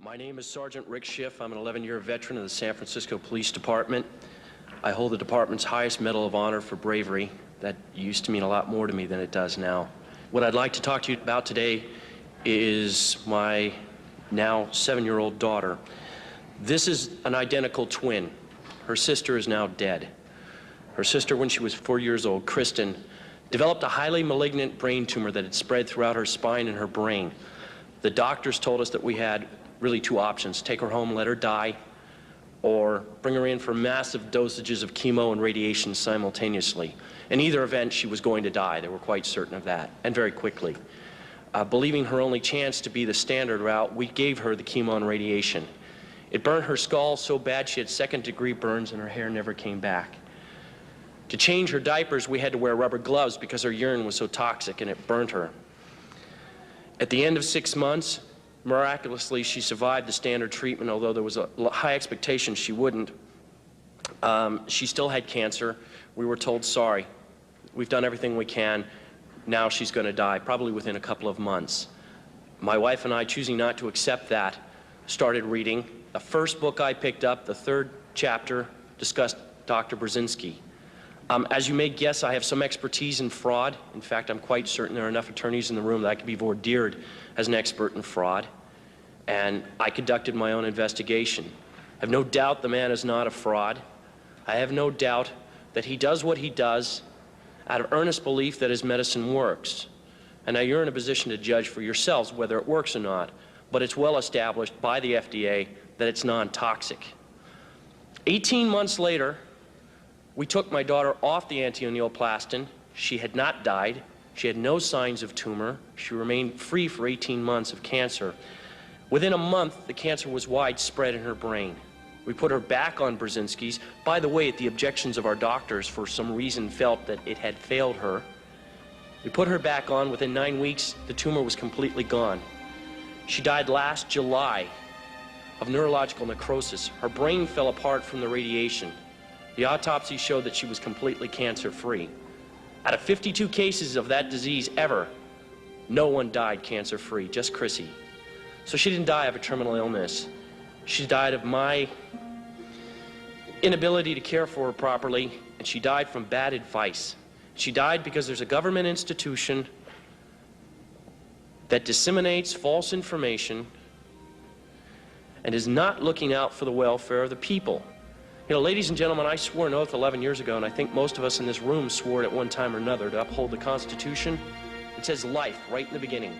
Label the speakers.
Speaker 1: My name is Sergeant Rick Schiff. I'm an 11-year veteran of the San Francisco Police Department. I hold the department's highest Medal of Honor for bravery. That used to mean a lot more to me than it does now. What I'd like to talk to you about today is my now 7-year-old daughter. This is an identical twin. Her sister is now dead. Her sister, when she was 4 years old, Kristen, developed a highly malignant brain tumor that had spread throughout her spine and her brain. The doctors told us that we had really two options: take her home, let her die, or bring her in for massive dosages of chemo and radiation simultaneously. In either event, she was going to die. They were quite certain of that, and very quickly. Believing her only chance to be the standard route, we gave her the chemo and radiation. It burned her skull so bad she had second-degree burns and her hair never came back. To change her diapers, we had to wear rubber gloves because her urine was so toxic and it burned her. At the end of 6 months, miraculously, she survived the standard treatment, although there was a high expectation she wouldn't. She still had cancer. We were told, sorry, we've done everything we can. Now she's going to die, probably within a couple of months. My wife and I, choosing not to accept that, started reading. The first book I picked up, the third chapter, discussed Dr. Buzжинский. As you may guess, I have some expertise in fraud. In fact, I'm quite certain there are enough attorneys in the room that I could be vordeered as an expert in fraud. And I conducted my own investigation. I have no doubt the man is not a fraud. I have no doubt that he does what he does out of earnest belief that his medicine works. And now you're in a position to judge for yourselves whether it works or not, but it's well established by the FDA that it's non-toxic. 18 months later, we took my daughter off the anti-neoplastin. She had not died. She had no signs of tumor. She remained free for 18 months of cancer. Within a month, the cancer was widespread in her brain. We put her back on Buzжинski's. By the way, at the objections of our doctors, for some reason felt that it had failed her. We put her back on. Within 9 weeks, the tumor was completely gone. She died last July of neurological necrosis. Her brain fell apart from the radiation. The autopsy showed that she was completely cancer-free. Out of 52 cases of that disease ever, no one died cancer-free, just Chrissy. So she didn't die of a terminal illness. She died of my inability to care for her properly, and she died from bad advice. She died because there's a government institution that disseminates false information and is not looking out for the welfare of the people. You know, ladies and gentlemen, I swore an oath 11 years ago, and I think most of us in this room swore at one time or another to uphold the Constitution. It says life right in the beginning.